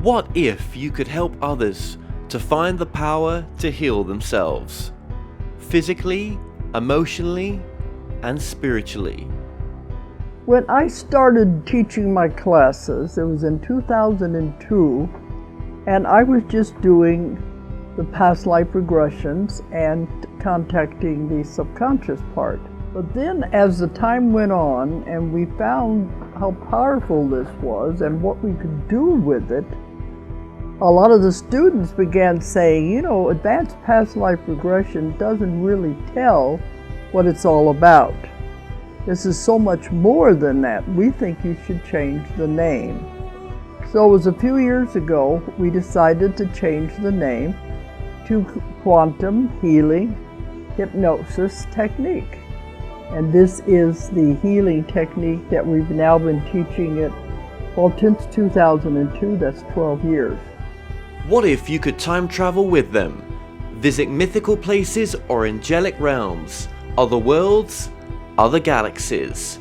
What if you could help others to find the power to heal themselves? Physically, emotionally, and spiritually. When I started teaching my classes, it was in 2002, and I was just doing the past life regressions and contacting the subconscious part. But then as the time went on and we found how powerful this was and what we could do with it, a lot of the students began saying, you know, advanced past life regression doesn't really tell what it's all about. This is so much more than that. We think you should change the name. So it was a few years ago we decided to change the name to Quantum Healing Hypnosis Technique. And this is the healing technique that we've now been teaching it, well, since 2002, that's 12 years. What if you could time travel with them? Visit mythical places or angelic realms, other worlds, other galaxies.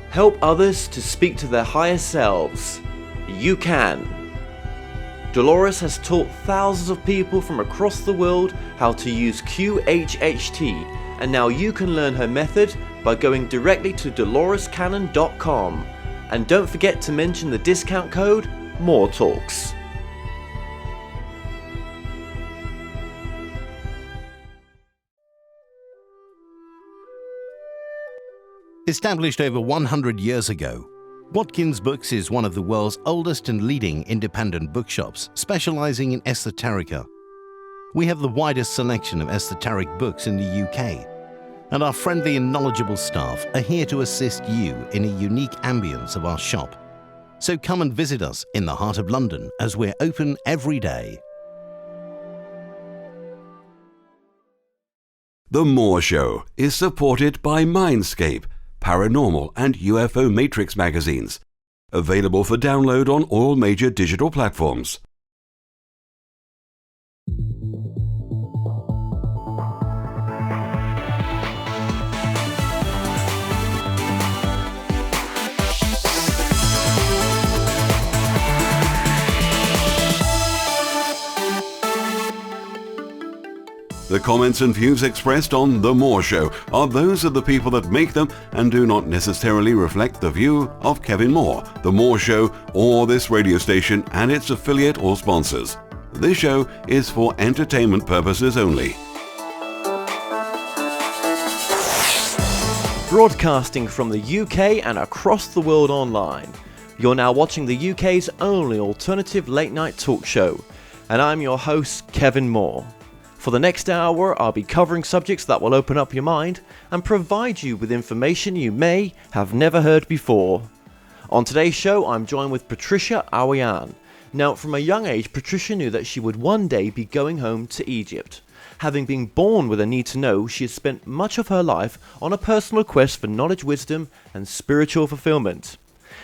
Help others to speak to their higher selves. You can. Dolores has taught thousands of people from across the world how to use QHHT, and now you can learn her method by going directly to dolorescannon.com. And don't forget to mention the discount code MORETALKS. Established over 100 years ago, Watkins Books is one of the world's oldest and leading independent bookshops specializing in esoterica. We have the widest selection of esoteric books in the UK, and our friendly and knowledgeable staff are here to assist you in a unique ambience of our shop. So come and visit us in the heart of London as we're open every day. The More Show is supported by Mindscape, Paranormal and UFO Matrix magazines, available for download on all major digital platforms. The comments and views expressed on The More Show are those of the people that make them and do not necessarily reflect the view of Kevin Moore, The More Show, or this radio station and its affiliate or sponsors. This show is for entertainment purposes only. Broadcasting from the UK and across the world online. You're now watching the UK's only alternative late night talk show, and I'm your host, Kevin Moore. For the next hour, I'll be covering subjects that will open up your mind and provide you with information you may have never heard before. On today's show, I'm joined with Patricia Awyan. Now, from a young age, Patricia knew that she would one day be going home to Egypt. Having been born with a need to know, she has spent much of her life on a personal quest for knowledge, wisdom, and spiritual fulfillment.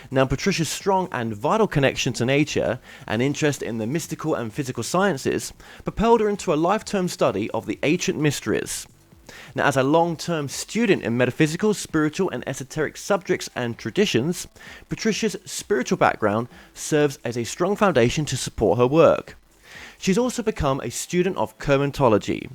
Now, Patricia's strong and vital connection to nature and interest in the mystical and physical sciences propelled her into a lifetime study of the ancient mysteries. Now, as a long-term student in metaphysical, spiritual, and esoteric subjects and traditions, Patricia's spiritual background serves as a strong foundation to support her work. She's also become a student of Khemitology.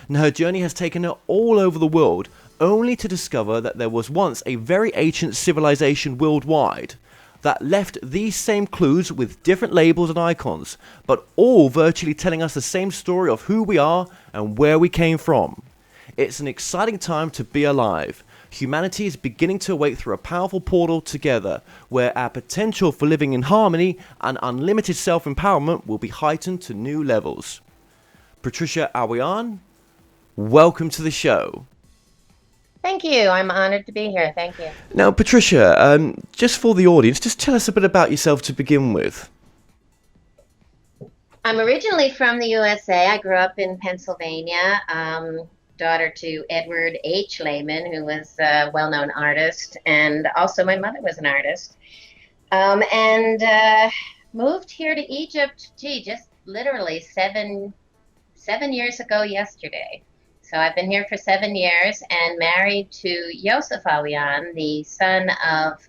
Now, her journey has taken her all over the world, only to discover that there was once a very ancient civilization worldwide that left these same clues with different labels and icons, but all virtually telling us the same story of who we are and where we came from. It's an exciting time to be alive. Humanity is beginning to awake through a powerful portal together, where our potential for living in harmony and unlimited self-empowerment will be heightened to new levels. Patricia Awyan, welcome to the show. Thank you. I'm honored to be here. Thank you. Now, Patricia, just for the audience, just tell us a bit about yourself to begin with. I'm originally from the USA. I grew up in Pennsylvania, daughter to Edward H. Lehman, who was a well-known artist, and also my mother was an artist, and moved here to Egypt, just literally seven years ago yesterday. So I've been here for 7 years and married to Yosef Awyan, the son of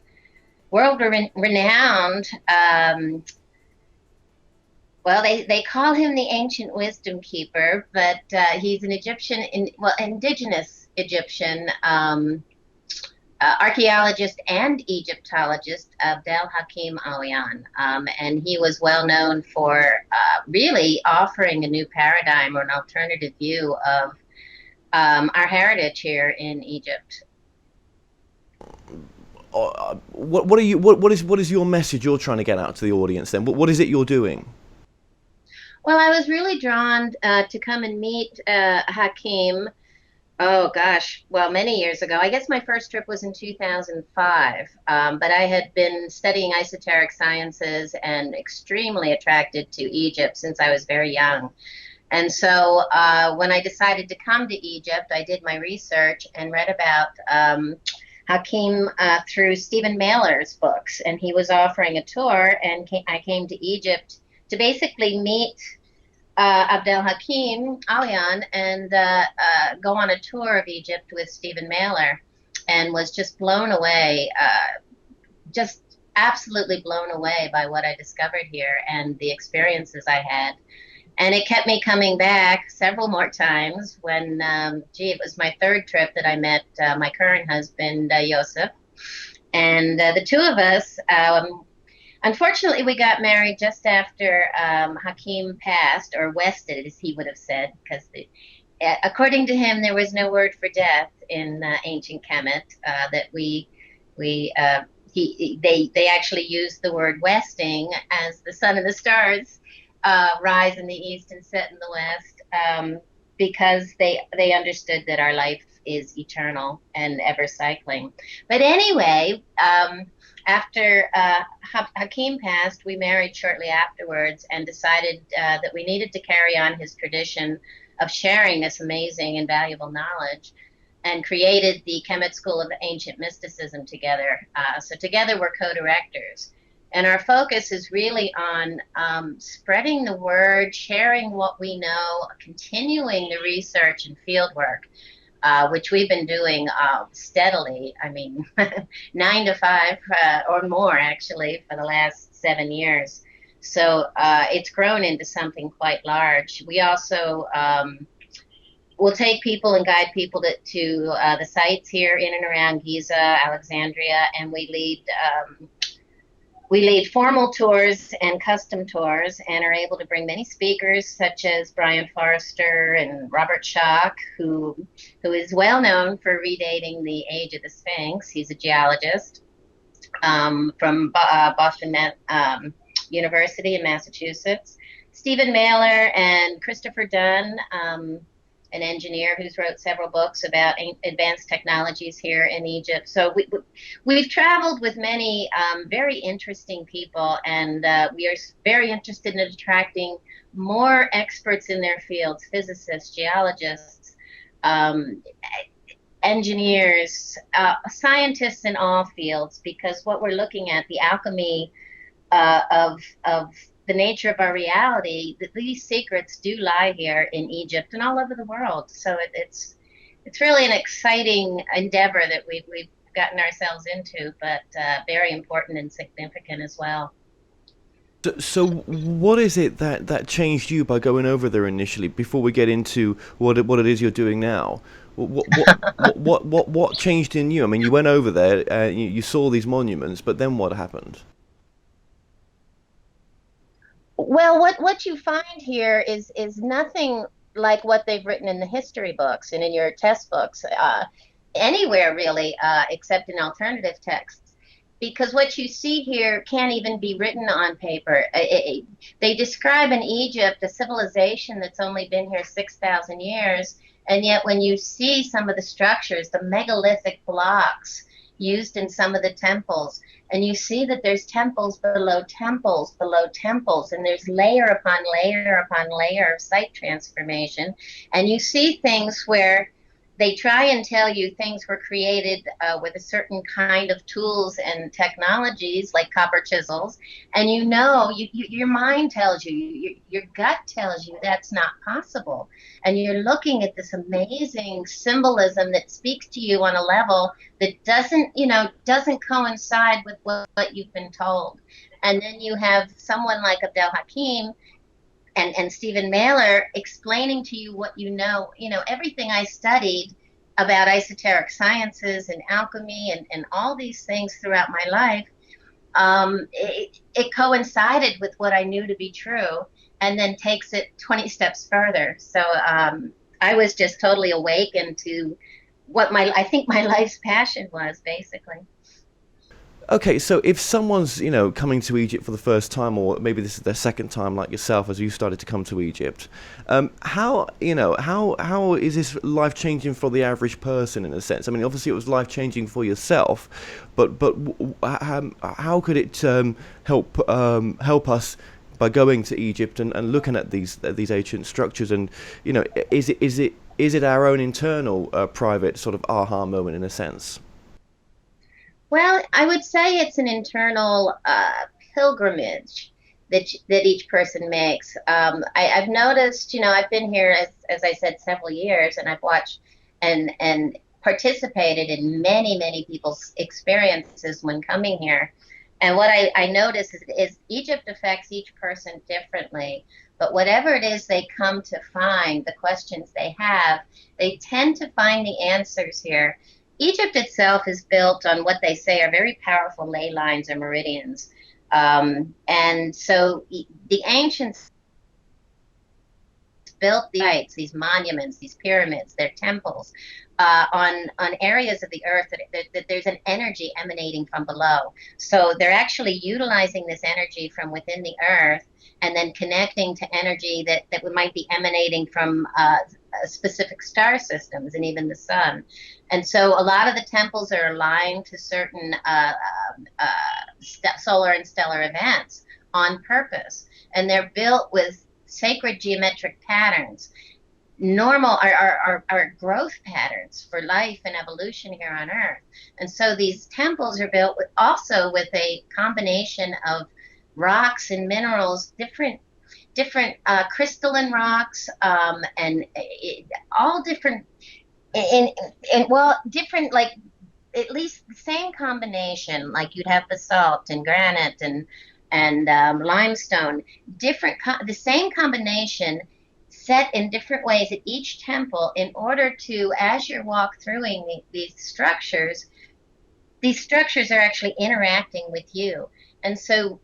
world-renowned Well, they call him the ancient wisdom keeper, but he's an indigenous Egyptian archaeologist and Egyptologist, Abdel Hakim Awyan. And he was well known for really offering a new paradigm or an alternative view of our heritage here in Egypt. What is your message you're trying to get out to the audience then? What is it you're doing? Well, I was really drawn to come and meet Hakim. Oh gosh, well, many years ago. I guess my first trip was in 2005, but I had been studying esoteric sciences and extremely attracted to Egypt since I was very young. And so when I decided to come to Egypt, I did my research and read about Hakim through Stephen Mailer's books, and he was offering a tour, and I came to Egypt to basically meet Abdel Hakim Awyan and go on a tour of Egypt with Stephen Mailer, and was just blown away, just absolutely blown away by what I discovered here and the experiences I had. And it kept me coming back several more times when, it was my third trip that I met my current husband, Yosef. And the two of us, unfortunately, we got married just after Hakim passed, or wested, as he would have said, because according to him, there was no word for death in ancient Khemit. They actually used the word westing as the sun and the stars rise in the east and set in the west, because they understood that our life is eternal and ever cycling. But anyway, after Hakim passed, we married shortly afterwards and decided that we needed to carry on his tradition of sharing this amazing and valuable knowledge, and created the Khemit School of Ancient Mysticism together. So together we're co-directors. And our focus is really on spreading the word, sharing what we know, continuing the research and field work, which we've been doing steadily. I mean, 9 to 5 or more, actually, for the last 7 years. So it's grown into something quite large. We also will take people and guide people to the sites here in and around Giza, Alexandria, and we lead formal tours and custom tours, and are able to bring many speakers such as Brian Forrester and Robert Schoch, who is well known for redating the age of the Sphinx. He's a geologist from Boston University in Massachusetts. Stephen Mailer and Christopher Dunn, an engineer who's wrote several books about advanced technologies here in Egypt. So we've traveled with many very interesting people, and we are very interested in attracting more experts in their fields, physicists, geologists, engineers, scientists in all fields, because what we're looking at, the alchemy of the nature of our reality, that these secrets do lie here in Egypt and all over the world. So it's really an exciting endeavor that we've gotten ourselves into, but very important and significant as well. So what is it that changed you by going over there initially? Before we get into what it is you're doing now, what changed in you? I mean, you went over there, you saw these monuments, but then what happened? Well, what you find here is nothing like what they've written in the history books and in your test books, anywhere really, except in alternative texts. Because what you see here can't even be written on paper. They describe in Egypt a civilization that's only been here 6,000 years, and yet when you see some of the structures, the megalithic blocks used in some of the temples, and you see that there's temples below temples below temples, and there's layer upon layer upon layer of site transformation, and you see things where they try and tell you things were created with a certain kind of tools and technologies like copper chisels, and your mind tells you, your gut tells you that's not possible, and you're looking at this amazing symbolism that speaks to you on a level that doesn't coincide with what you've been told. And then you have someone like Abdel Hakim and Stephen Mailer explaining to you what you know, everything I studied about esoteric sciences and alchemy and all these things throughout my life, it coincided with what I knew to be true, and then takes it 20 steps further. So I was just totally awakened to what I think my life's passion was, basically. Okay, so if someone's, coming to Egypt for the first time, or maybe this is their second time, like yourself, as you started to come to Egypt, how is this life changing for the average person in a sense? I mean, obviously it was life changing for yourself, but how could it help us by going to Egypt and looking at these ancient structures? And is it our own internal private sort of aha moment in a sense? Well, I would say it's an internal pilgrimage that each person makes. I've noticed, I've been here, as I said, several years, and I've watched and participated in many, many people's experiences when coming here. And what I notice is Egypt affects each person differently. But whatever it is they come to find, the questions they have, they tend to find the answers here. Egypt itself is built on what they say are very powerful ley lines or meridians. And so the ancients built these sites, these monuments, these pyramids, their temples, on areas of the earth that there's an energy emanating from below. So they're actually utilizing this energy from within the earth and then connecting to energy that might be emanating from specific star systems and even the sun. And so a lot of the temples are aligned to certain solar and stellar events on purpose. And they're built with sacred geometric patterns. Normal are growth patterns for life and evolution here on Earth. And so these temples are built also with a combination of rocks and minerals, different crystalline rocks, and all different, different, like at least the same combination, like you'd have basalt and granite and limestone, the same combination set in different ways at each temple in order to, as you're walk through these structures are actually interacting with you. And so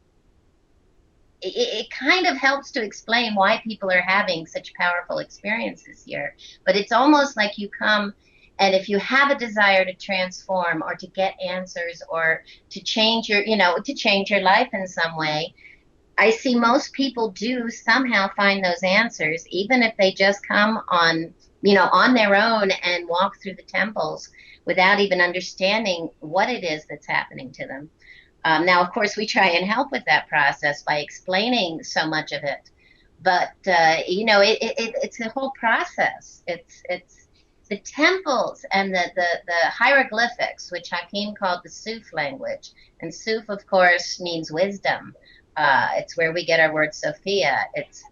it kind of helps to explain why people are having such powerful experiences here. But it's almost like you come, and if you have a desire to transform or to get answers or to change your life in some way, I see most people do somehow find those answers, even if they just come on their own and walk through the temples without even understanding what it is that's happening to them. Now, of course, we try and help with that process by explaining so much of it. But, it's a whole process. It's the temples and the hieroglyphics, which Hakim called the Suf language. And Suf, of course, means wisdom. It's where we get our word Sophia. It's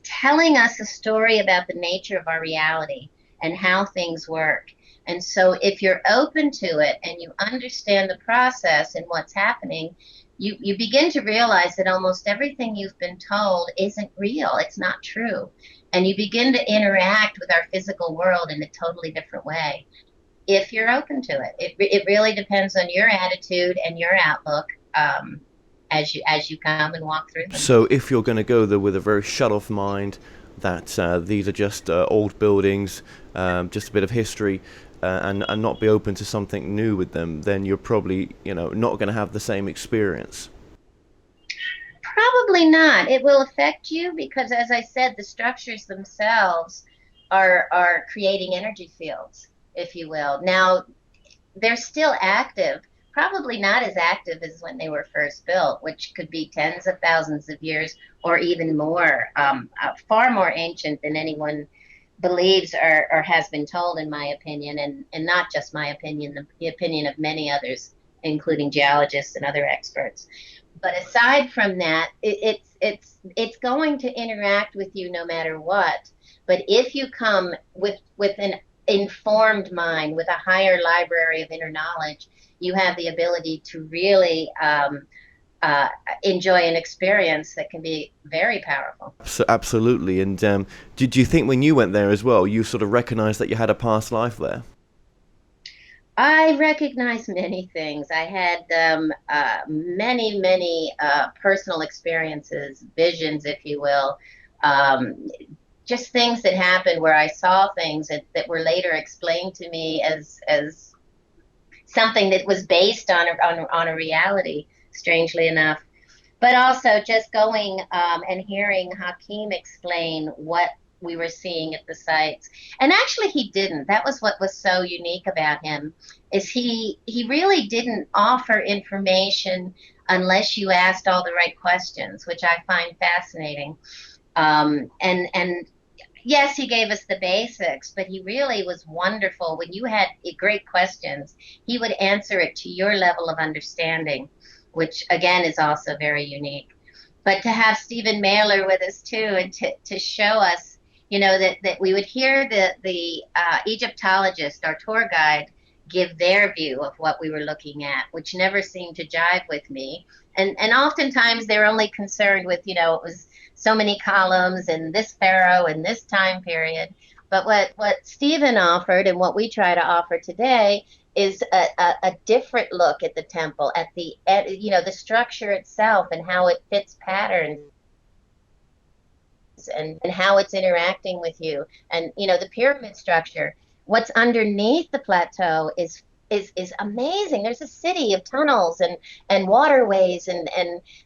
telling us a story about the nature of our reality and how things work. And so if you're open to it and you understand the process and what's happening, you begin to realize that almost everything you've been told isn't real. It's not true. And you begin to interact with our physical world in a totally different way if you're open to it. It really depends on your attitude and your outlook as you come and walk through them. So if you're going to go there with a very shut-off mind, that these are just old buildings, just a bit of history, and not be open to something new with them, then you're probably not going to have the same experience. Probably not. It will affect you because, as I said, the structures themselves are creating energy fields, if you will. Now, they're still active, probably not as active as when they were first built, which could be tens of thousands of years or even more, far more ancient than anyone believes or has been told, in my opinion, and not just my opinion, the opinion of many others, including geologists and other experts. But aside from that, it's going to interact with you no matter what. But if you come with an informed mind, with a higher library of inner knowledge, you have the ability to really enjoy an experience that can be very powerful. So absolutely. And did you think when you went there as well, you sort of recognized that you had a past life there? I recognize many things. I had many personal experiences, visions, if you will, just things that happened where I saw things that were later explained to me as something that was based on a reality, strangely enough. But also just going and hearing Hakim explain what we were seeing at the sites. And actually he didn't. That was what was so unique about him, is he really didn't offer information unless you asked all the right questions, which I find fascinating. And yes, he gave us the basics, but he really was wonderful. When you had great questions, he would answer it to your level of understanding, which again is also very unique. But to have Stephen Mailer with us too, and to show us, that we would hear the Egyptologist, our tour guide, give their view of what we were looking at, which never seemed to jive with me. And oftentimes they're only concerned with, it was so many columns and this pharaoh and this time period. But what Stephen offered and what we try to offer today is a different look at the temple, at the structure itself and how it fits patterns and how it's interacting with you. And, the pyramid structure, what's underneath the plateau is amazing. There's a city of tunnels and waterways, and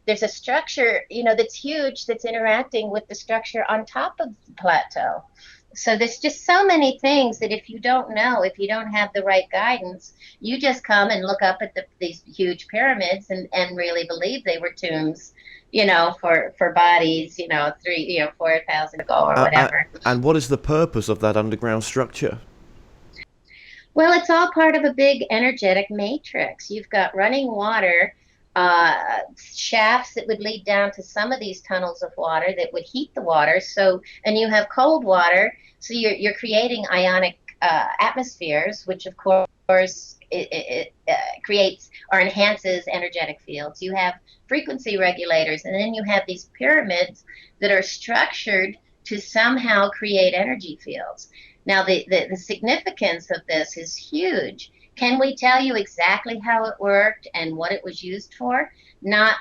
there's a structure, that's huge, that's interacting with the structure on top of the plateau. So there's just so many things that if you don't know, if you don't have the right guidance, you just come and look up at these huge pyramids and really believe they were tombs, for bodies, 4,000 ago or whatever. And what is the purpose of that underground structure? Well, it's all part of a big energetic matrix. You've got running water, shafts that would lead down to some of these tunnels of water that would heat the water. And you have cold water, so you're creating ionic atmospheres, which of course it creates or enhances energetic fields. You have frequency regulators, and then you have these pyramids that are structured to somehow create energy fields. Now, the significance of this is huge. Can we tell you exactly how it worked and what it was used for? Not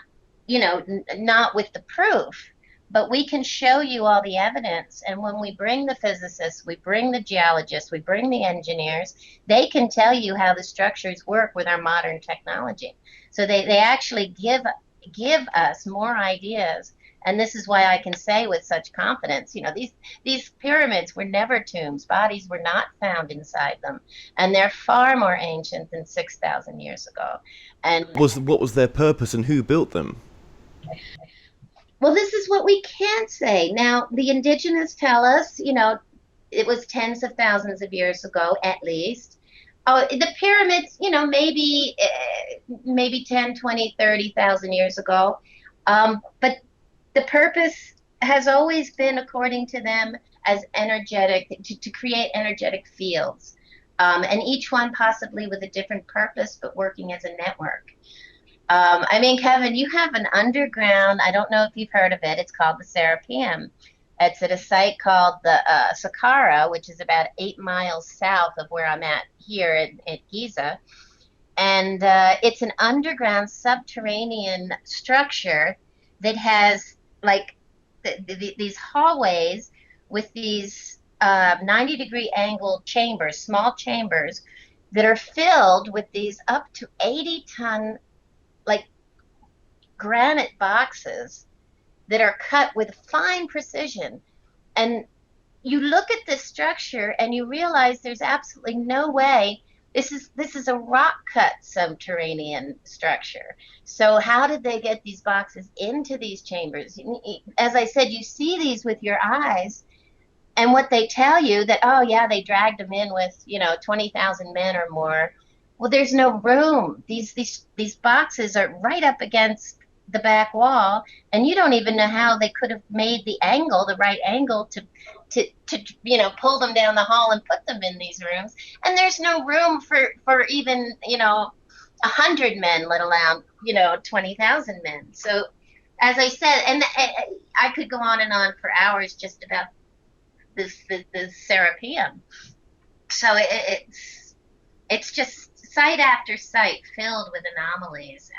with the proof, but we can show you all the evidence. And when we bring the physicists, we bring the geologists, we bring the engineers, they can tell you how the structures work with our modern technology. So they actually give us more ideas. And this is why I can say with such confidence, these pyramids were never tombs. Bodies were not found inside them. And they're far more ancient than 6,000 years ago. And what was their purpose and who built them? Well, this is what we can't say. Now, the indigenous tell us, it was tens of thousands of years ago, at least. Oh, the pyramids, maybe 10, 20, 30,000 years ago. But the purpose has always been, according to them, as energetic, to create energetic fields. And each one possibly with a different purpose, but working as a network. Kevin, you have an underground, I don't know if you've heard of it, it's called the Serapeum. It's at a site called the Saqqara, which is about 8 miles south of where I'm at here at Giza. And it's an underground subterranean structure that has these hallways with these 90-degree angled chambers, small chambers, that are filled with these up to 80-ton granite boxes that are cut with fine precision. And you look at this structure and you realize there's absolutely no way. This is a rock cut subterranean structure. So how did they get these boxes into these chambers? As I said, you see these with your eyes, and what they tell you that, oh yeah, they dragged them in with 20,000 men or more. Well, there's no room. These boxes are right up against the back wall, and you don't even know how they could have made the right angle to pull them down the hall and put them in these rooms. And there's no room for even 100 men, let alone, 20,000 men. So, as I said, and I could go on and on for hours just about the Serapeum. So it's just site after site filled with anomalies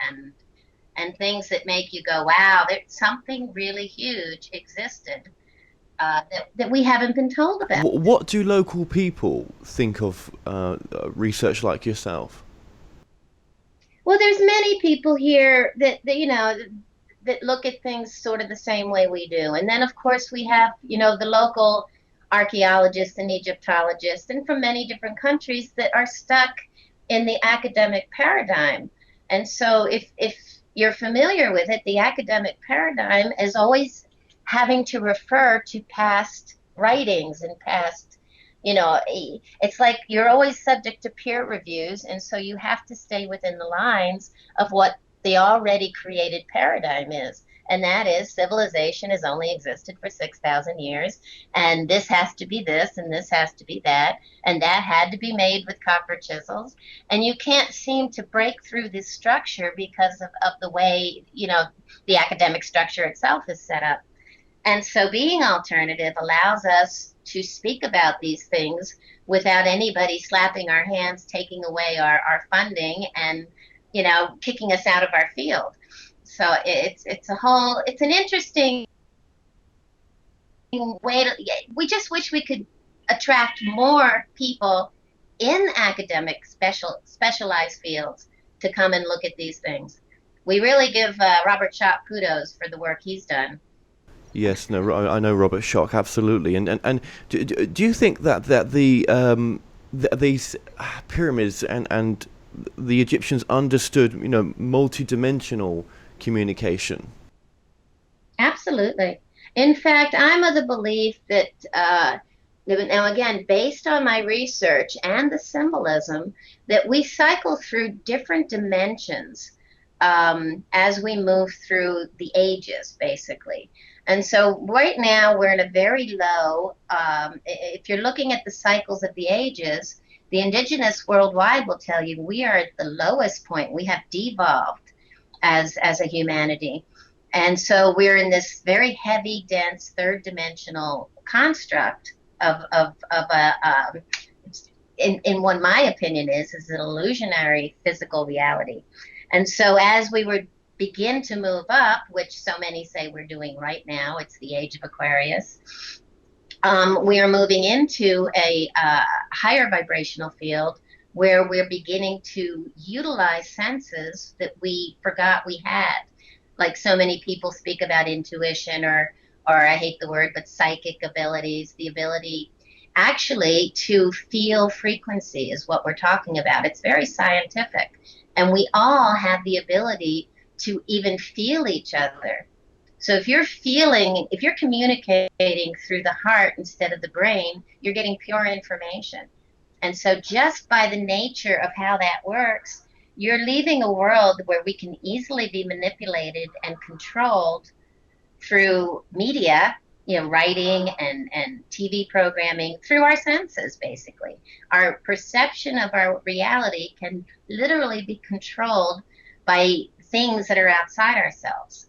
and things that make you go, wow, there's something really huge existed that we haven't been told about. What do local people think of research like yourself? Well, there's many people here that that look at things sort of the same way we do. And then, of course, we have, the local archaeologists and Egyptologists, and from many different countries that are stuck in the academic paradigm. And so if you're familiar with it, the academic paradigm is always having to refer to past writings and past, it's like you're always subject to peer reviews. And so you have to stay within the lines of what the already created paradigm is. And that is civilization has only existed for 6,000 years. And this has to be this, and this has to be that. And that had to be made with copper chisels. And you can't seem to break through this structure because of the way, the academic structure itself is set up. And so being alternative allows us to speak about these things without anybody slapping our hands, taking away our funding, and kicking us out of our field. So it's an interesting way we just wish we could attract more people in academic specialized fields to come and look at these things. We really give Robert Schoch kudos for the work he's done. Yes, no, I know Robert Schoch, absolutely. And do you think that these pyramids and the Egyptians understood, multi-dimensional communication? Absolutely. In fact, I'm of the belief that, now again, based on my research and the symbolism, that we cycle through different dimensions as we move through the ages, basically. And so right now we're in a very low, if you're looking at the cycles of the ages, the indigenous worldwide will tell you we are at the lowest point. We have devolved as a humanity. And so we're in this very heavy, dense, third dimensional construct of in what my opinion is an illusionary physical reality. And so as we would begin to move up, which so many say we're doing right now, it's the age of Aquarius, we are moving into a higher vibrational field where we're beginning to utilize senses that we forgot we had. Like so many people speak about intuition or I hate the word, but psychic abilities, the ability actually to feel frequency is what we're talking about. It's very scientific. And we all have the ability to even feel each other. So if you're communicating through the heart instead of the brain, you're getting pure information. And so just by the nature of how that works, you're leaving a world where we can easily be manipulated and controlled through media, writing and TV programming, through our senses, basically. Our perception of our reality can literally be controlled by things that are outside ourselves.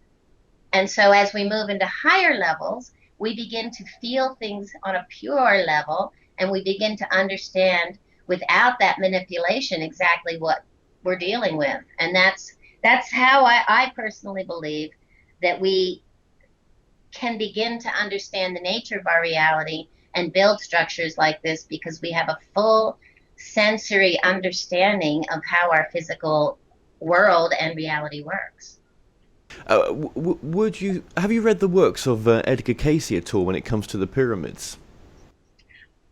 And so as we move into higher levels, we begin to feel things on a pure level, and we begin to understand without that manipulation exactly what we're dealing with. And that's how I personally believe that we can begin to understand the nature of our reality and build structures like this, because we have a full sensory understanding of how our physical world and reality works. Have you read the works of Edgar Cayce at all when it comes to the pyramids?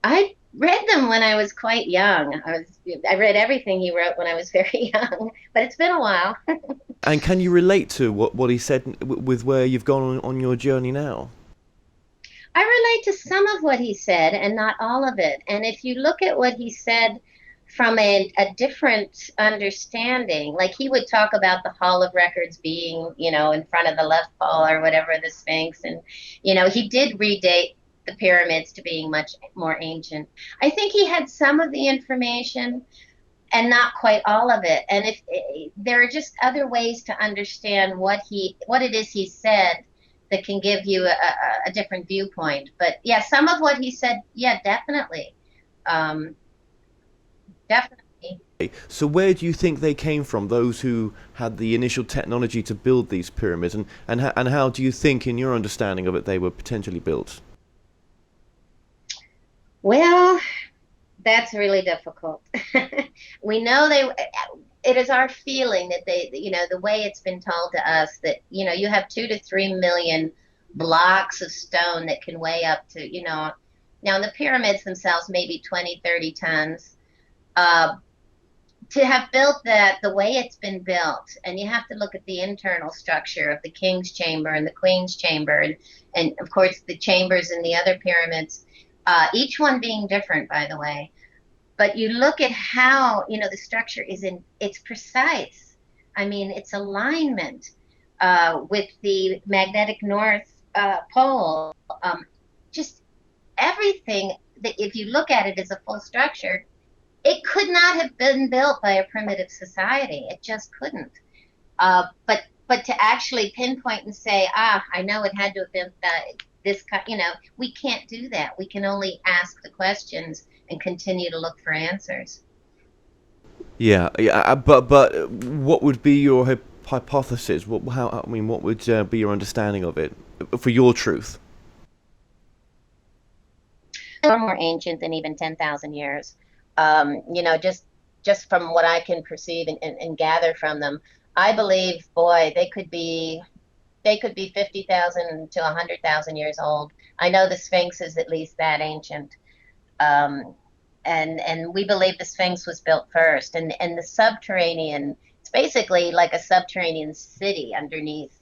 I read them when I was quite young. I read everything he wrote when I was very young, but it's been a while. And can you relate to what he said with where you've gone on your journey now? I relate to some of what he said and not all of it. And if you look at what he said from a different understanding, like he would talk about the Hall of Records being, in front of the left pole or whatever, the Sphinx. And, he did redate the pyramids to being much more ancient. I think he had some of the information, and not quite all of it. And if there are just other ways to understand what it is he said that can give you a different viewpoint. But yeah, some of what he said, yeah, definitely. Definitely. So where do you think they came from, those who had the initial technology to build these pyramids, and how do you think, in your understanding of it, they were potentially built? Well, that's really difficult. We know it is our feeling that the way it's been told to us that, you have 2 to 3 million blocks of stone that can weigh up to, now the pyramids themselves, maybe 20, 30 tons. To have built that the way it's been built, and you have to look at the internal structure of the king's chamber and the queen's chamber, and of course the chambers in the other pyramids, each one being different, by the way. But you look at how, the structure it's precise. I mean, it's alignment with the magnetic north pole. Just everything that, if you look at it as a full structure, it could not have been built by a primitive society. It just couldn't. But to actually pinpoint and say, I know it had to have been this, we can't do that. We can only ask the questions and continue to look for answers. Yeah. But what would be your hypothesis? What would be your understanding of it for your truth? Far more ancient than even 10,000 years. Just from what I can perceive and gather from them, I believe, boy, they could be 50,000 to 100,000 years old. I know the Sphinx is at least that ancient. And we believe the Sphinx was built first. And the subterranean, it's basically like a subterranean city underneath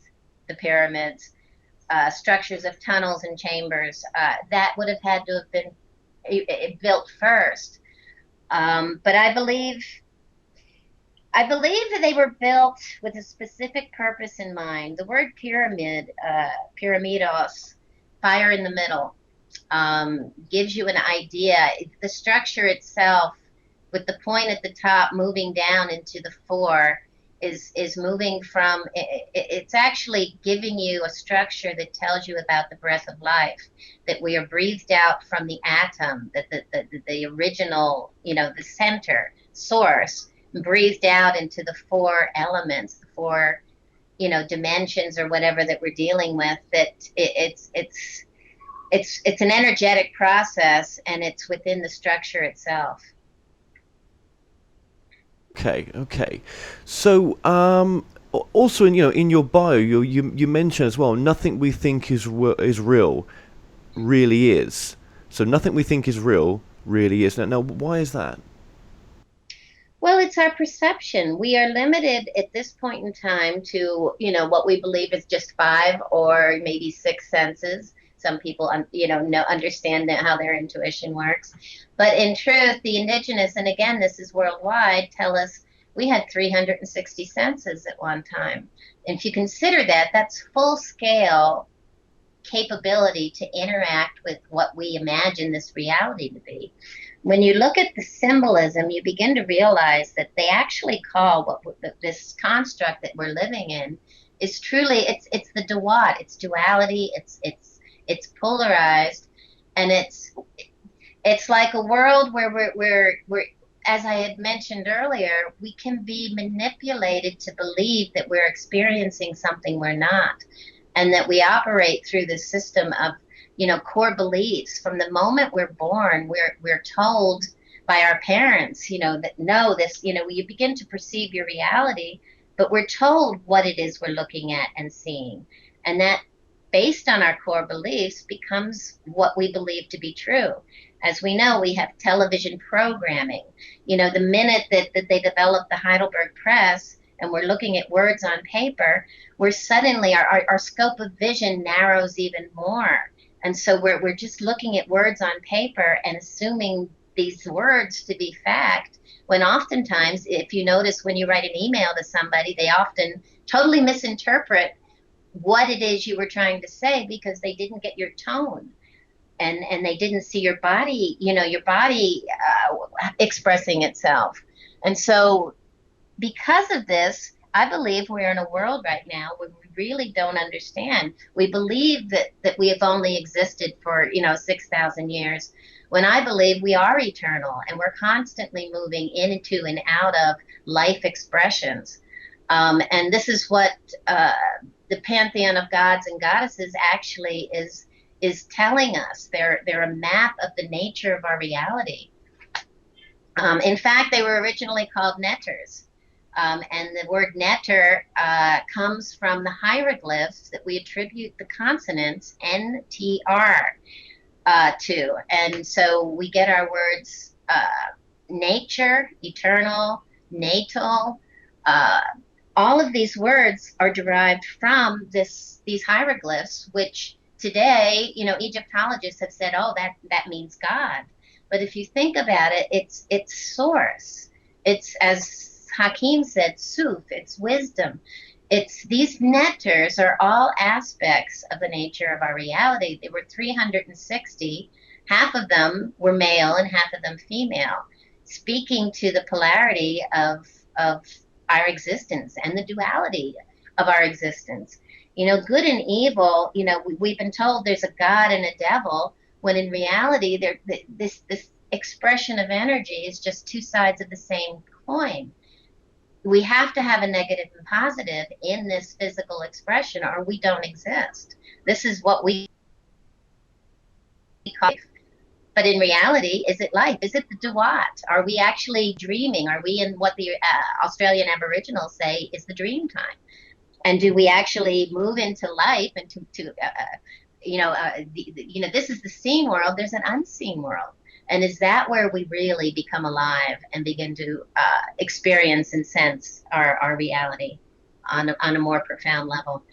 the pyramids, structures of tunnels and chambers, that would have had to have been built first. But I believe that they were built with a specific purpose in mind. The word pyramid, pyramidos, fire in the middle, gives you an idea. The structure itself, with the point at the top moving down into the fore, is moving from, it's actually giving you a structure that tells you about the breath of life, that we are breathed out from the atom, that the original, the center source, breathed out into the 4 elements, the 4, dimensions or whatever that we're dealing with, that it's an energetic process, and it's within the structure itself. Okay. So, also in your bio, you mention as well, nothing we think is real, really is. So nothing we think is real really is. Now, why is that? Well, it's our perception. We are limited at this point in time to, what we believe is just 5 or maybe 6 senses. Some people, understand how their intuition works. But in truth, the indigenous, and again, this is worldwide, tell us we had 360 senses at one time. And if you consider that, that's full scale capability to interact with what we imagine this reality to be. When you look at the symbolism, you begin to realize that they actually call this construct that we're living in is truly, it's the duat, it's duality, it's polarized, and it's like a world where we're, as I had mentioned earlier, we can be manipulated to believe that we're experiencing something we're not, and that we operate through the system of, core beliefs. From the moment we're born, we're told by our parents, that no, this, you begin to perceive your reality, but we're told what it is we're looking at and seeing, and that, based on our core beliefs, becomes what we believe to be true. As we know, we have television programming. The minute that they developed the Heidelberg Press and we're looking at words on paper, we're suddenly, our scope of vision narrows even more. And so we're just looking at words on paper and assuming these words to be fact, when oftentimes, if you notice when you write an email to somebody, they often totally misinterpret what it is you were trying to say because they didn't get your tone, and they didn't see your body, expressing itself. And so because of this, I believe we're in a world right now where we really don't understand. We believe that we have only existed for, 6,000 years, when I believe we are eternal and we're constantly moving into and out of life expressions. And this is what the pantheon of gods and goddesses actually is telling us. They're a map of the nature of our reality. In fact, they were originally called netters. And the word netter comes from the hieroglyphs that we attribute the consonants NTR to. And so we get our words nature, eternal, natal. All of these words are derived from these hieroglyphs, which today, Egyptologists have said, oh, that means God. But if you think about it, it's source. It's, as Hakim said, Suf, it's wisdom. It's these netters are all aspects of the nature of our reality. There were 360. Half of them were male and half of them female, speaking to the polarity of our existence and the duality of our existence. Good and evil, we've been told there's a God and a devil, when in reality, this expression of energy is just two sides of the same coin. We have to have a negative and positive in this physical expression, or we don't exist. This is what we call life. But in reality, is it life? Is it the duat? Are we actually dreaming? Are we in what the Australian Aboriginals say is the dream time? And do we actually move into life and this is the seen world, there's an unseen world. And is that where we really become alive and begin to experience and sense our reality on a more profound level?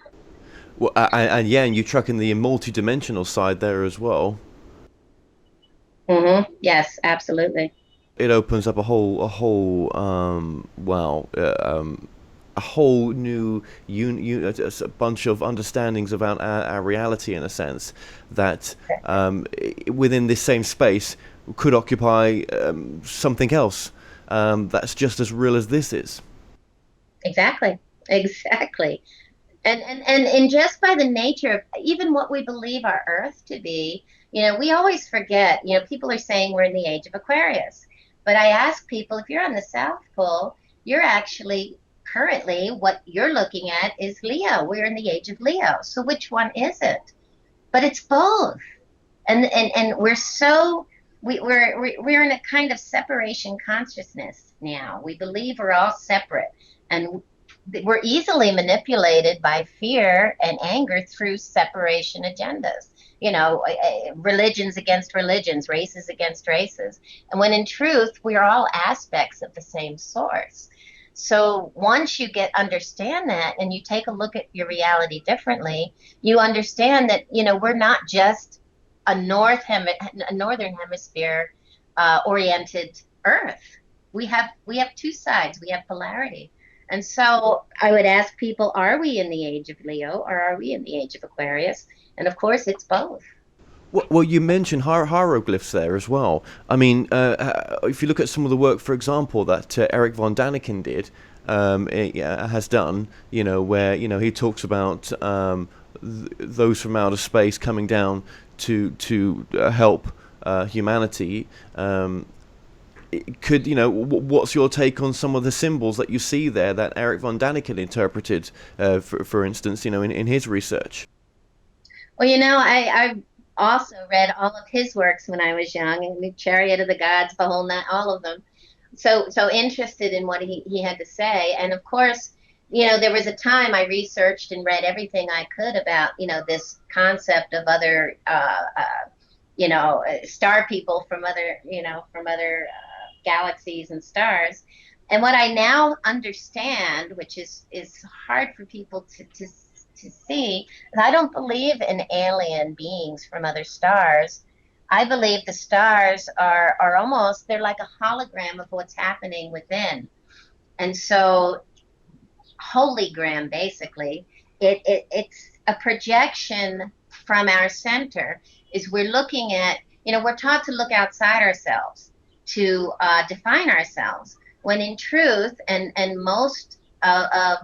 Well, and you truck in the multi-dimensional side there as well. Mm-hmm. Yes, absolutely. It opens up a whole new a bunch of understandings about our reality, in a sense that within this same space could occupy something else that's just as real as this is. Exactly. And just by the nature of even what we believe our Earth to be, we always forget, people are saying we're in the age of Aquarius. But I ask people, if you're on the South Pole, you're actually currently what you're looking at is Leo. We're in the age of Leo. So which one is it? But it's both. And we're in a kind of separation consciousness now. We believe we're all separate, and we're easily manipulated by fear and anger through separation agendas. Religions against religions, races against races. And when in truth, we are all aspects of the same source. So once you understand that and you take a look at your reality differently, you understand that, we're not just a northern hemisphere oriented Earth. We have two sides. We have polarity. And so I would ask people, are we in the age of Leo or are we in the age of Aquarius? And of course, it's both. Well, you mentioned hieroglyphs there as well. I mean, if you look at some of the work, for example, that Eric von Daniken has done, where, he talks about those from outer space coming down to help humanity. What's your take on some of the symbols that you see there that Eric von Daniken interpreted, for instance, in his research? Well, I also read all of his works when I was young, and the Chariot of the Gods, the whole night, all of them. So interested in what he had to say. And of course, there was a time I researched and read everything I could about, this concept of other, star people from other galaxies and stars. And what I now understand, which is hard for people to see, is I don't believe in alien beings from other stars. I believe the stars are almost, they're like a hologram of what's happening within. And so hologram, basically, it's a projection from our center. Is we're looking at, we're taught to look outside ourselves, to define ourselves. when in truth, and most of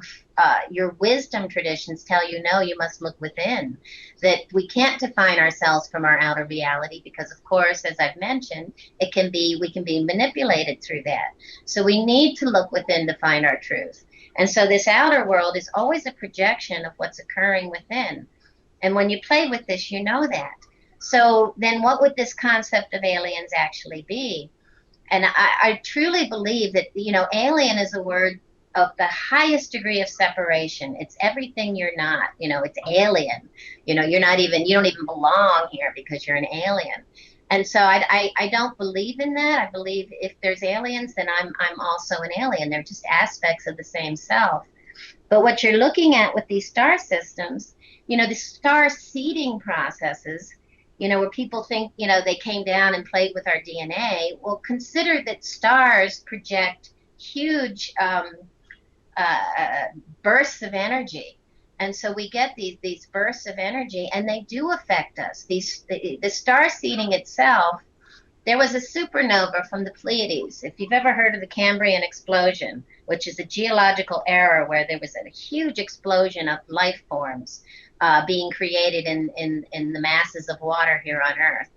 your wisdom traditions tell you, no, you must look within, that we can't define ourselves from our outer reality, because of course, as I've mentioned, we can be manipulated through that. So we need to look within to find our truth. And so this outer world is always a projection of what's occurring within. And when you play with this, you know that. So then what would this concept of aliens actually be? And I truly believe that, alien is a word of the highest degree of separation. It's everything you're not. It's alien. You don't even belong here because you're an alien. And so I don't believe in that. I believe if there's aliens, then I'm also an alien. They're just aspects of the same self. But what you're looking at with these star systems, the star seeding processes, where people think, they came down and played with our DNA. Well, consider that stars project huge bursts of energy. And so we get these bursts of energy, and they do affect us. The star seeding itself, there was a supernova from the Pleiades. If you've ever heard of the Cambrian Explosion, which is a geological era where there was a huge explosion of life forms being created in the masses of water here on Earth.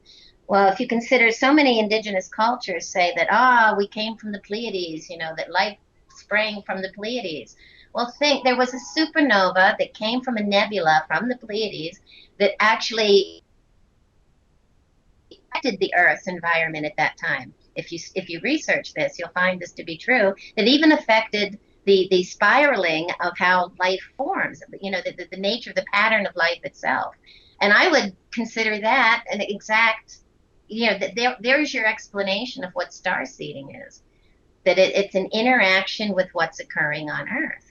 Well, if you consider, so many indigenous cultures say that, we came from the Pleiades, that life sprang from the Pleiades. Well, there was a supernova that came from a nebula from the Pleiades that actually affected the Earth's environment at that time. If you research this, you'll find this to be true. It even affected the spiraling of how life forms, the nature, the pattern of life itself. And I would consider that an exact, there's your explanation of what star seeding is. That it's an interaction with what's occurring on Earth.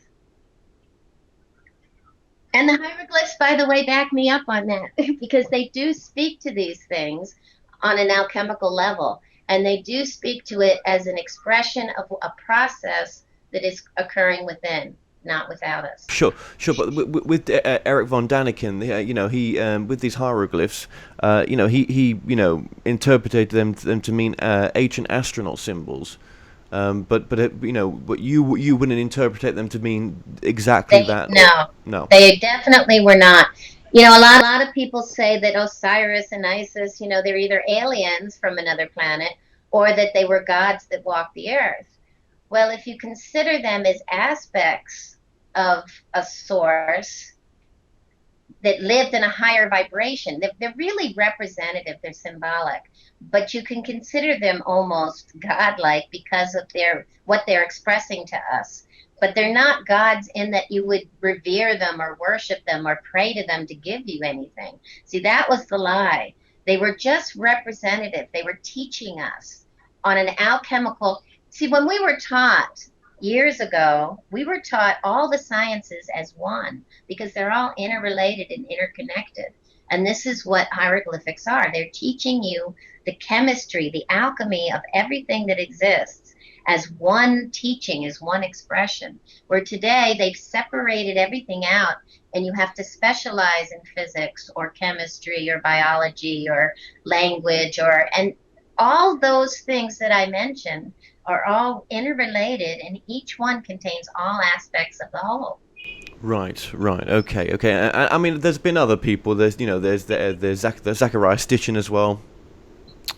And the hieroglyphs, by the way, back me up on that, because they do speak to these things on an alchemical level, and they do speak to it as an expression of a process that is occurring within, not without us. Sure. But with Eric von Daniken, he with these hieroglyphs, he interpreted them to mean ancient astronaut symbols. But you wouldn't interpret them to mean exactly that. No, they definitely were not. A lot of people say that Osiris and Isis, they're either aliens from another planet or that they were gods that walked the earth. Well, if you consider them as aspects of a source that lived in a higher vibration, they're really representative, they're symbolic. But you can consider them almost godlike because of what they're expressing to us. But they're not gods in that you would revere them or worship them or pray to them to give you anything. See, that was the lie. They were just representative. They were teaching us on an alchemical. See, when we were taught years ago, we were taught all the sciences as one because they're all interrelated and interconnected. And this is what hieroglyphics are. They're teaching you the chemistry, the alchemy of everything that exists as one teaching, as one expression. Where today they've separated everything out and you have to specialize in physics or chemistry or biology or language and all those things that I mentioned are all interrelated, and each one contains all aspects of the whole. Right. Okay. I mean, there's been other people. There's Zachariah Stitchin as well,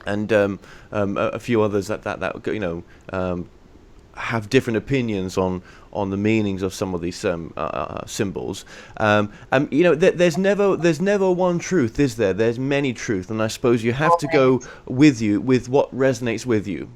and a few others that have different opinions on the meanings of some of these symbols. There's never one truth, is there? There's many truths, and I suppose you have to go with what resonates with you.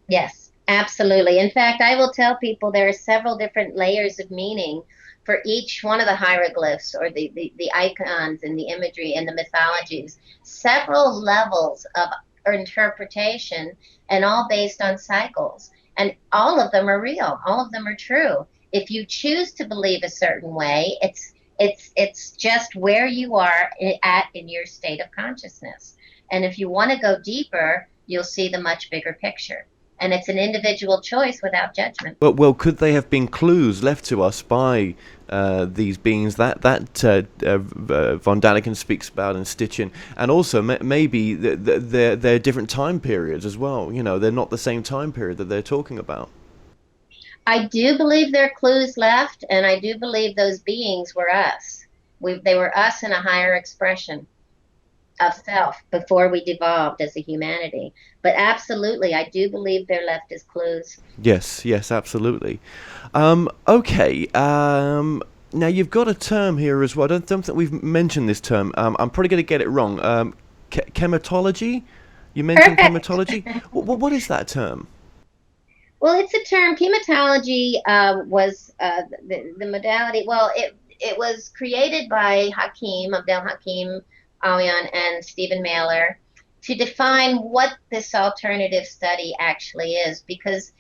Yes, absolutely. In fact, I will tell people there are several different layers of meaning for each one of the hieroglyphs or the icons and the imagery and the mythologies, several levels of interpretation, and all based on cycles. And all of them are real. All of them are true. If you choose to believe a certain way, it's just where you are at in your state of consciousness. And if you want to go deeper, you'll see the much bigger picture. And it's an individual choice without judgment. Well, could they have been clues left to us by these beings that von Daniken speaks about and Stitchin, and also maybe they're different time periods as well. They're not the same time period that they're talking about. I do believe there are clues left, and I do believe those beings were us. They were us in a higher expression of self before we devolved as a humanity. But absolutely, I do believe they're left as clues. Yes, yes, absolutely. Okay. Now you've got a term here as well. I don't think we've mentioned this term. I'm probably going to get it wrong. Khemitology. You mentioned Correct. Khemitology. What is that term? Well, it's a term. Khemitology was the modality. Well, it was created by Abdel Hakim Awyan and Stephen Mailer to define what this alternative study actually is, because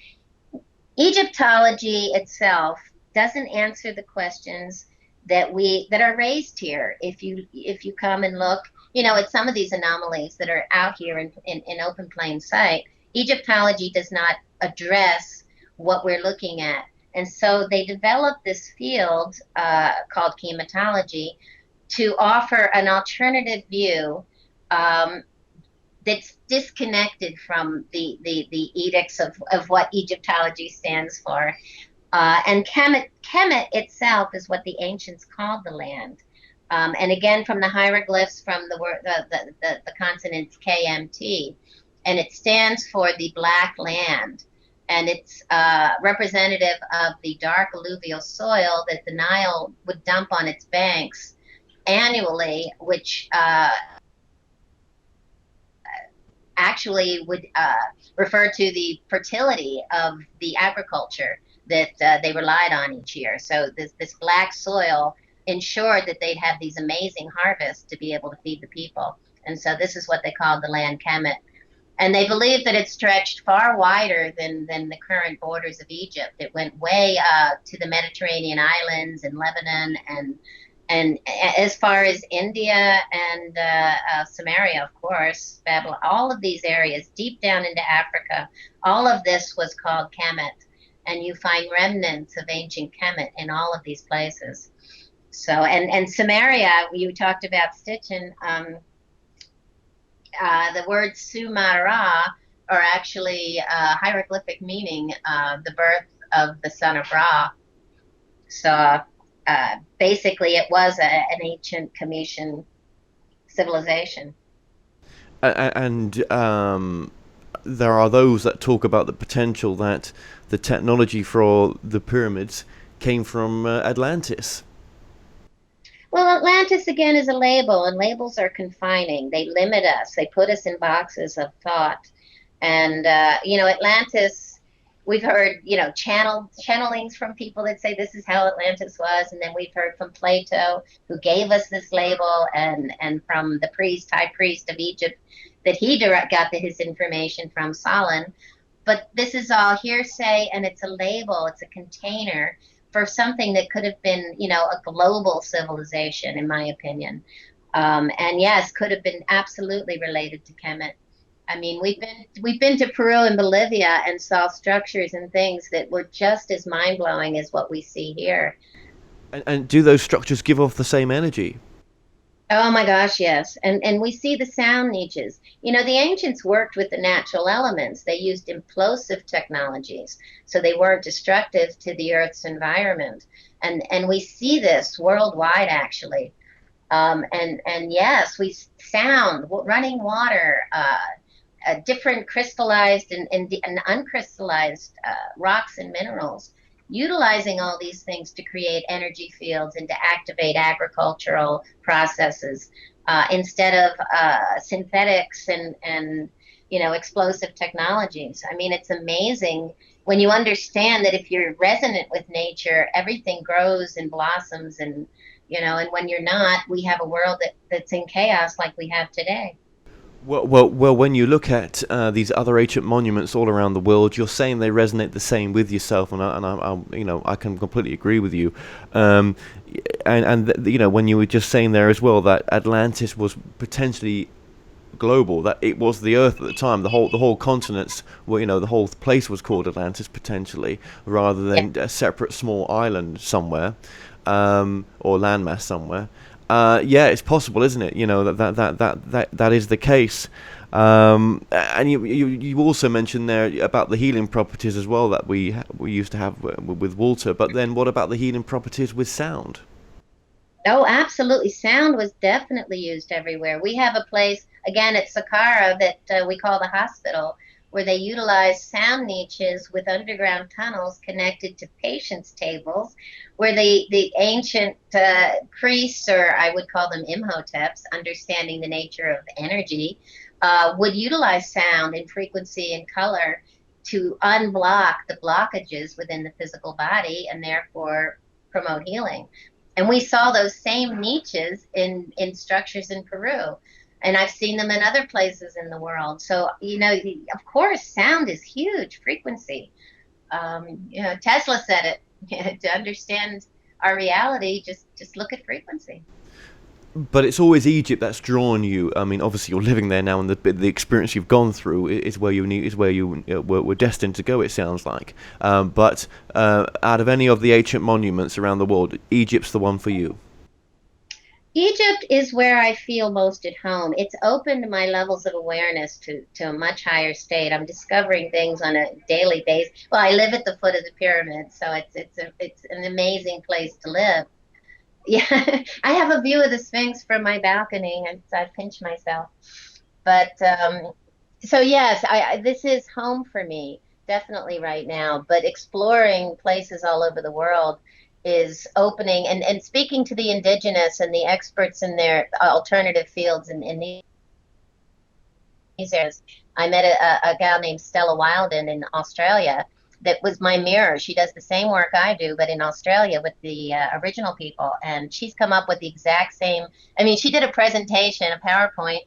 Egyptology itself doesn't answer the questions that are raised here. If you come and look, at some of these anomalies that are out here in open plain sight, Egyptology does not address what we're looking at. And so they developed this field called Khemitology to offer an alternative view that's disconnected from the edicts of what Egyptology stands for. And Khemit itself is what the ancients called the land. And again, from the hieroglyphs from the consonants KMT, and it stands for the Black Land. And it's representative of the dark alluvial soil that the Nile would dump on its banks annually, which actually would refer to the fertility of the agriculture that they relied on each year. So this black soil ensured that they'd have these amazing harvests to be able to feed the people. And so this is what they called the land Khemit. And they believed that it stretched far wider than the current borders of Egypt. It went way to the Mediterranean islands and Lebanon and as far as India and Samaria, of course, Babylon, all of these areas deep down into Africa, all of this was called Khemit. And you find remnants of ancient Khemit in all of these places. So, and Samaria, you talked about Stitchin, the word Sumara are actually hieroglyphic meaning the birth of the son of Ra. So basically it was an ancient Khemitologian civilization. And there are those that talk about the potential that the technology for the pyramids came from Atlantis. Well, Atlantis, again, is a label, and labels are confining. They limit us. They put us in boxes of thought. And, Atlantis, we've heard, channelings from people that say this is how Atlantis was. And then we've heard from Plato, who gave us this label, and from the high priest of Egypt, that he got his information from Solon. But this is all hearsay, and it's a label. It's a container for something that could have been, a global civilization, in my opinion. And yes, could have been absolutely related to Khemit. I mean, we've been to Peru and Bolivia and saw structures and things that were just as mind-blowing as what we see here. And do those structures give off the same energy? Oh my gosh, yes. And we see the sound niches. The ancients worked with the natural elements. They used implosive technologies, so they weren't destructive to the Earth's environment. And we see this worldwide, actually. And yes, we sound, running water, different crystallized and uncrystallized rocks and minerals, utilizing all these things to create energy fields and to activate agricultural processes instead of synthetics and explosive technologies. I mean, it's amazing when you understand that if you're resonant with nature, everything grows and blossoms, and when you're not, we have a world that's in chaos like we have today. Well, when you look at these other ancient monuments all around the world, you're saying they resonate the same with yourself, and I can completely agree with you. When you were just saying there as well that Atlantis was potentially global, that it was the Earth at the time, the whole continents were, the whole place was called Atlantis potentially, rather than a separate small island somewhere, or landmass somewhere. It's possible, isn't it? That is the case. And you also mentioned there about the healing properties as well that we used to have with water. But then what about the healing properties with sound? Oh, absolutely. Sound was definitely used everywhere. We have a place, again, at Saqqara that we call the hospital, where they utilize sound niches with underground tunnels connected to patients' tables, where the ancient priests, or I would call them Imhoteps, understanding the nature of energy, would utilize sound and frequency and color to unblock the blockages within the physical body and therefore promote healing. And we saw those same niches in structures in Peru. And I've seen them in other places in the world. So, of course, sound is huge, frequency. Tesla said it, to understand our reality, just look at frequency. But it's always Egypt that's drawn you. I mean, obviously you're living there now, and the experience you've gone through is where you were destined to go. It sounds like. But out of any of the ancient monuments around the world, Egypt's the one for you. Egypt is where I feel most at home. It's opened my levels of awareness to a much higher state. I'm discovering things on a daily basis. Well, I live at the foot of the pyramid, so it's an amazing place to live. Yeah, I have a view of the Sphinx from my balcony, and so I pinch myself. But so yes, this is home for me, definitely right now. But exploring places all over the world is opening, and speaking to the indigenous and the experts in their alternative fields in these areas. I met a gal named Stella Wilden in Australia that was my mirror. She does the same work I do, but in Australia with the original people. And she's come up with the exact same. I mean, she did a presentation, a PowerPoint,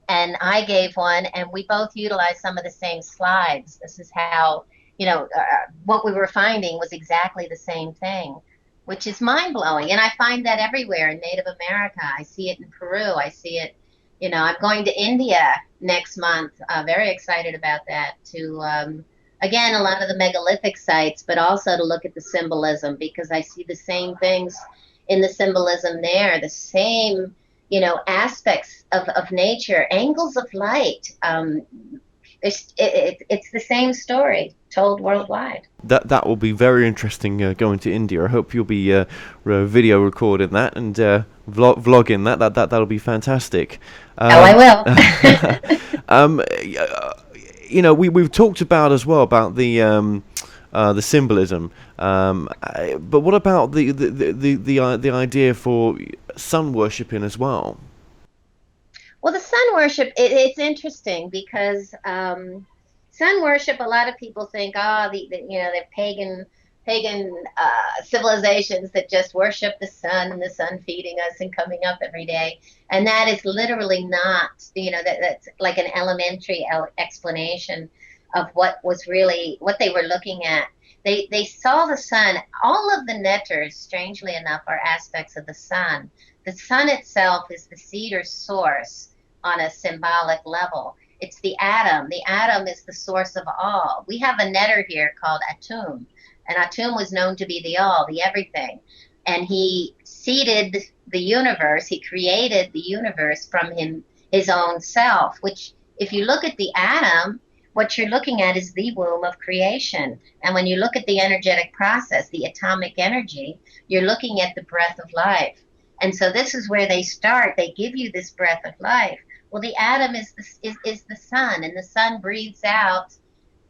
and I gave one, and we both utilized some of the same slides. This is how, what we were finding was exactly the same thing, which is mind-blowing. And I find that everywhere in Native America. I see it in Peru. I see it, I'm going to India next month. Very excited about that, to again, a lot of the megalithic sites, but also to look at the symbolism, because I see the same things in the symbolism there, the same, aspects of nature, angles of light. It's the same story told worldwide. That will be very interesting going to India. I hope you'll be video recording that and vlogging that. That'll be fantastic. I will. We've talked about as well about the symbolism, but what about the idea for sun worshipping as well? Well, the sun worship, it's interesting because sun worship, a lot of people think, they're pagan civilizations that just worship the sun and the sun feeding us and coming up every day. And that is literally not, that's like an elementary explanation of what they were looking at. They saw the sun. All of the netters, strangely enough, are aspects of the sun. The sun itself is the seed or source on a symbolic level. It's the atom. The atom is the source of all. We have a netter here called Atum. And Atum was known to be the all, the everything. And he seeded the universe. He created the universe from his own self, which, if you look at the atom, what you're looking at is the womb of creation. And when you look at the energetic process, the atomic energy, you're looking at the breath of life. And so this is where they start. They give you this breath of life. Well, the atom is the sun, and the sun breathes out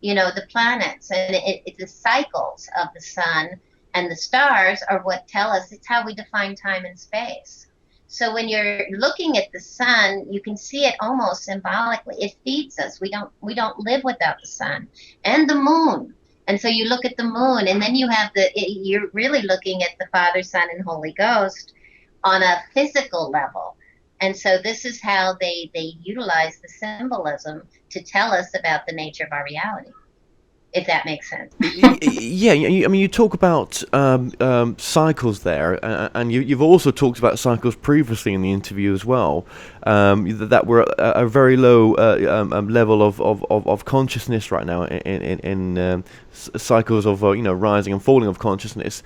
the planets, and the cycles of the sun and the stars are what tell us. It's how we define time and space. So when you're looking at the sun, you can see it almost symbolically. It feeds us. We don't live without the sun and the moon. And so you look at the moon, and then you're really looking at the Father, Son, and Holy Ghost on a physical level. And so this is how they utilize the symbolism to tell us about the nature of our reality, if that makes sense. Yeah, I mean, you talk about cycles there, and you've also talked about cycles previously in the interview as well, that we're at a very low level of consciousness right now in cycles of rising and falling of consciousness.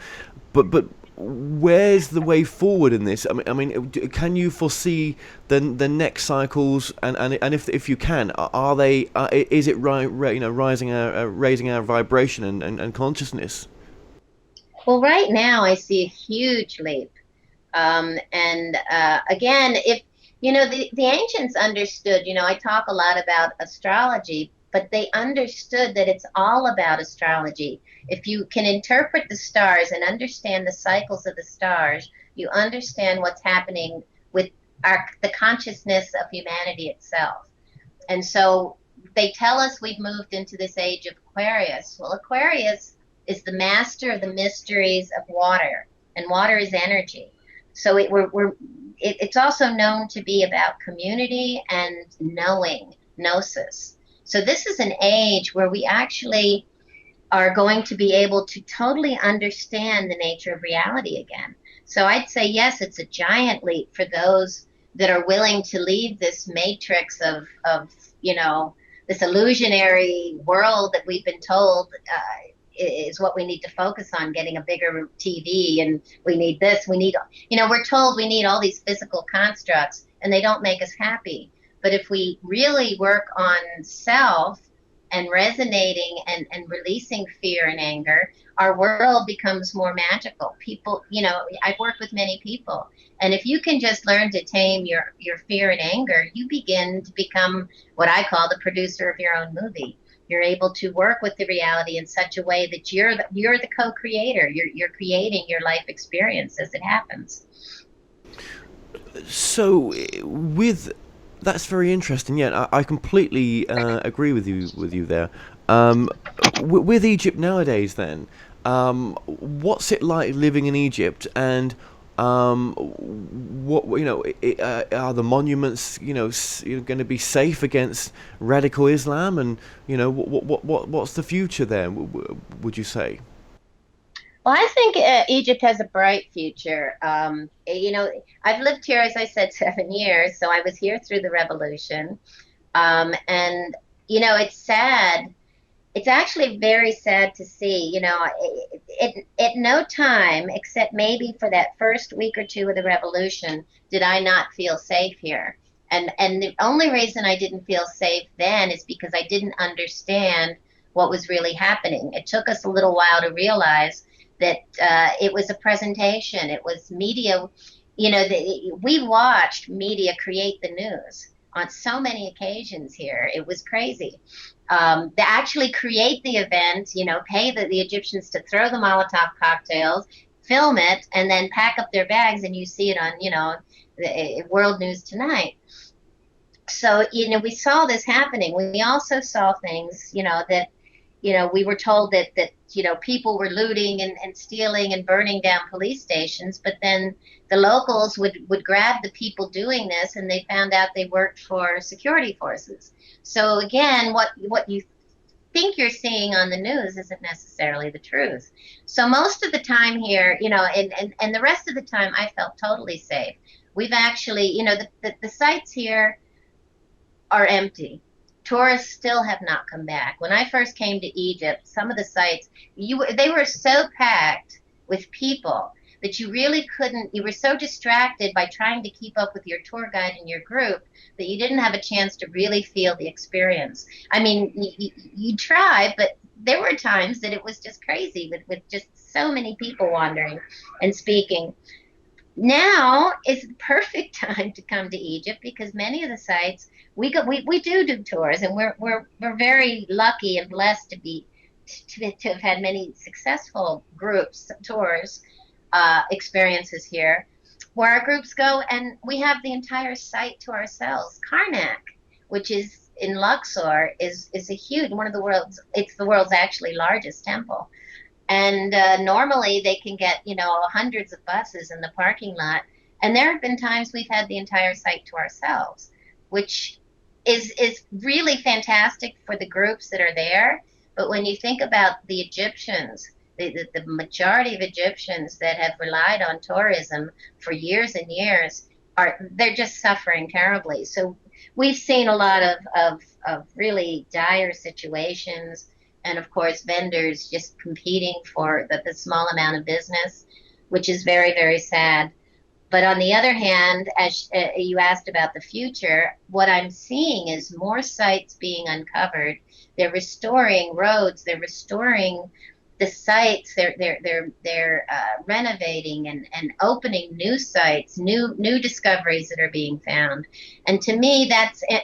But where's the way forward in this? I mean, can you foresee the next cycles? And if you can, are they? Is it raising our vibration and consciousness? Well, right now I see a huge leap. Again, if the ancients understood, I talk a lot about astrology, but they understood that it's all about astrology. If you can interpret the stars and understand the cycles of the stars, you understand what's happening with the consciousness of humanity itself. And so they tell us we've moved into this age of Aquarius. Well, Aquarius is the master of the mysteries of water, and water is energy. So it's also known to be about community and knowing, gnosis. So this is an age where we actually are going to be able to totally understand the nature of reality again. So I'd say, yes, it's a giant leap for those that are willing to leave this matrix of this illusionary world that we've been told is what we need to focus on, getting a bigger TV, and we need this, we're told we need all these physical constructs, and they don't make us happy. But if we really work on self and resonating and releasing fear and anger, our world becomes more magical. People, I've worked with many people, and if you can just learn to tame your fear and anger, you begin to become what I call the producer of your own movie. You're able to work with the reality in such a way that you're the co-creator. You're creating your life experience as it happens. So, that's very interesting. Yeah, I completely agree with you there. With Egypt nowadays, then, what's it like living in Egypt, and what are the monuments going to be safe against radical Islam, and what's the future there, would you say? Well, I think Egypt has a bright future. I've lived here, as I said, 7 years, so I was here through the revolution. And it's sad. It's actually very sad to see, at no time, except maybe for that first week or two of the revolution, did I not feel safe here. And the only reason I didn't feel safe then is because I didn't understand what was really happening. It took us a little while to realize that it was a presentation. It was media. We watched media create the news on so many occasions here. It was crazy. They actually create the event, pay the Egyptians to throw the Molotov cocktails, film it, and then pack up their bags, and you see it on, the World News Tonight. So, we saw this happening. We also saw things, that, we were told that people were looting and stealing and burning down police stations, but then the locals would grab the people doing this, and they found out they worked for security forces. So again, what you think you're seeing on the news isn't necessarily the truth. So most of the time here, and the rest of the time, I felt totally safe. We've actually, the sites here are empty. Tourists still have not come back. When I first came to Egypt, some of the sites, they were so packed with people that you really couldn't, you were so distracted by trying to keep up with your tour guide and your group that you didn't have a chance to really feel the experience. I mean, you tried, but there were times that it was just crazy with just so many people wandering and speaking. Now is the perfect time to come to Egypt, because many of the sites we do tours, and we're very lucky and blessed to have had many successful groups tours experiences here, where our groups go and we have the entire site to ourselves. Karnak, which is in Luxor, is a huge it's the world's actually largest temple. And normally they can get, hundreds of buses in the parking lot. And there have been times we've had the entire site to ourselves, which is really fantastic for the groups that are there. But when you think about the Egyptians, the majority of Egyptians that have relied on tourism for years and years, they're just suffering terribly. So we've seen a lot of really dire situations. And of course, vendors just competing for the small amount of business. which is very, very sad. But on the other hand, as you asked about the future, what I'm seeing is more sites being uncovered. They're restoring roads. They're restoring the sites. They're renovating and opening new sites, new discoveries that are being found. And to me, that's and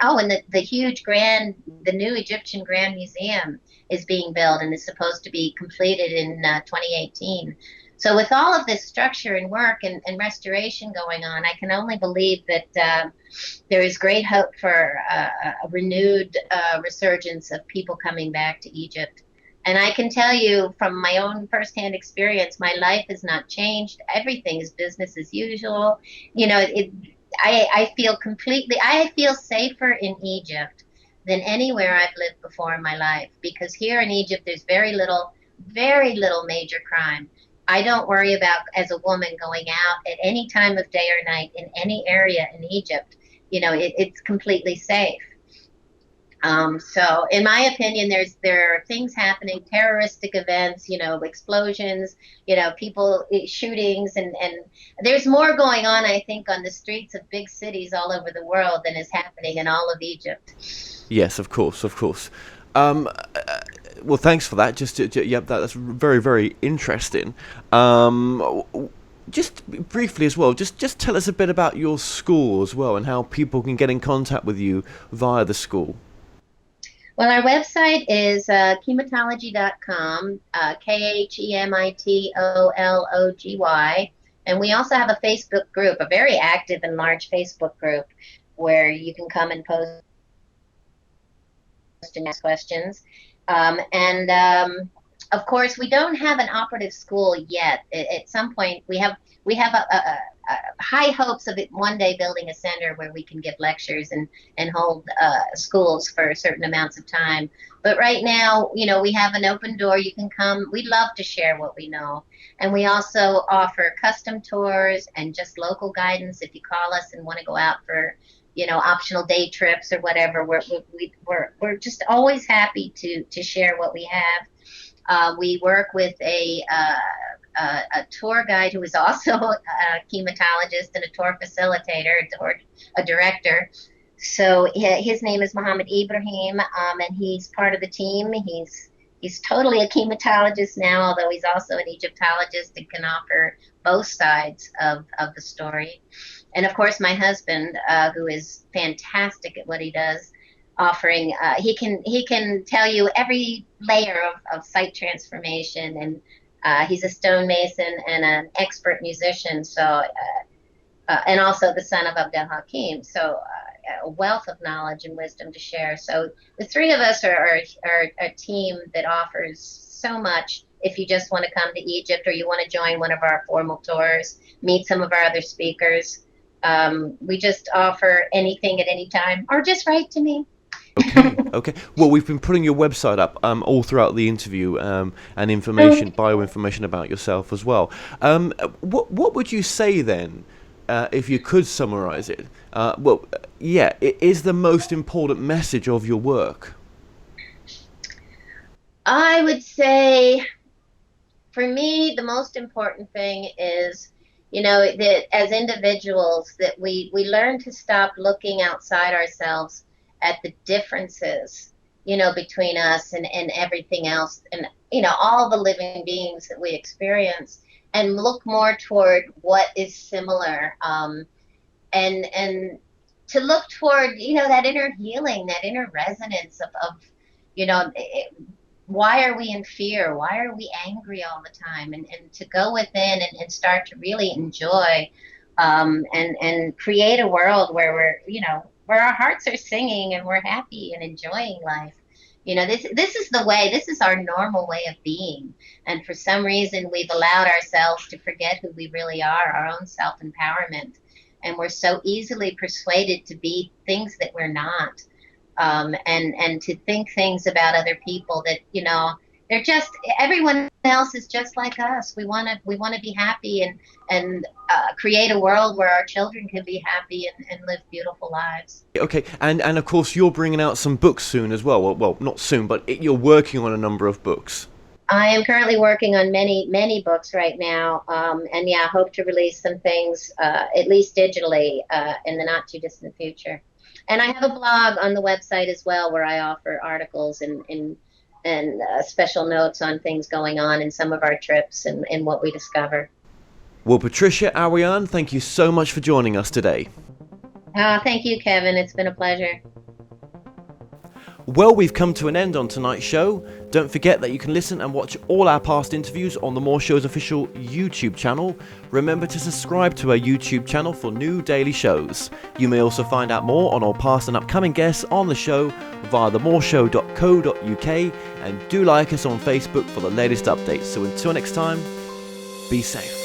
the new Egyptian Grand Museum is being built and is supposed to be completed in 2018. So with all of this structure and work and restoration going on, I can only believe that there is great hope for a renewed resurgence of people coming back to Egypt. And I can tell you from my own firsthand experience, my life has not changed. Everything is business as usual. I feel safer in Egypt than anywhere I've lived before in my life, because here in Egypt, there's very little major crime. I don't worry about, as a woman, going out at any time of day or night in any area in Egypt. It's completely safe. So in my opinion, there are things happening, terroristic events, explosions, people shootings, and there's more going on, I think, on the streets of big cities all over the world than is happening in all of Egypt. Yes, of course. Well, thanks for that. That's very, very interesting. Just briefly as well, just tell us a bit about your school as well and how people can get in contact with you via the school. Well, our website is Khemitology.com, Khemitology, and we also have a Facebook group, a very active and large Facebook group, where you can come and post and ask questions. Of course, we don't have an operative school yet. At some point, we have high hopes of it one day building a center where we can give lectures and hold schools for certain amounts of time. But right now, we have an open door. You can come. We'd love to share what we know. And we also offer custom tours and just local guidance. If you call us and want to go out for optional day trips or whatever, we're just always happy to share what we have. We work with a tour guide who is also a Khemitologist and a tour facilitator, a director. So his name is Muhammad Ibrahim, and he's part of the team. He's totally a Khemitologist now, although he's also an Egyptologist and can offer both sides of the story. And of course, my husband, who is fantastic at what he does, offering he can tell you every layer of site transformation, and he's a stonemason and an expert musician. So and also the son of Abdel Hakim. So a wealth of knowledge and wisdom to share. So the three of us are a team that offers so much. If you just want to come to Egypt, or you want to join one of our formal tours, meet some of our other speakers, we just offer anything at any time, or just write to me. Okay. Well, we've been putting your website up all throughout the interview, and bioinformation about yourself as well. What would you say then, if you could summarize it? It is the most important message of your work. I would say, for me, the most important thing is, that as individuals, that we learn to stop looking outside ourselves at the differences, between us and everything else, and, all the living beings that we experience, and look more toward what is similar, and to look toward, that inner healing, that inner resonance of why are we in fear? Why are we angry all the time? And to go within and start to really enjoy, and create a world where where our hearts are singing and we're happy and enjoying life. This is the way, this is our normal way of being. And for some reason, we've allowed ourselves to forget who we really are, our own self-empowerment. And we're so easily persuaded to be things that we're not. And to think things about other people that, they're just, everyone else is just like us. We want to be happy and create a world where our children can be happy and live beautiful lives. Okay, and of course you're bringing out some books soon as well. Well, not soon, but you're working on a number of books. I am currently working on many books right now, and yeah, hope to release some things, at least digitally, in the not too distant future. And I have a blog on the website as well, where I offer articles and special notes on things going on in some of our trips and what we discover. Well, Patricia Awyan, thank you so much for joining us today. Thank you, Kevin. It's been a pleasure. Well, we've come to an end on tonight's show. Don't forget that you can listen and watch all our past interviews on the More Show's official YouTube channel. Remember to subscribe to our YouTube channel for new daily shows. You may also find out more on all past and upcoming guests on the show via themoreshow.co.uk, and do like us on Facebook for the latest updates. So until next time, be safe.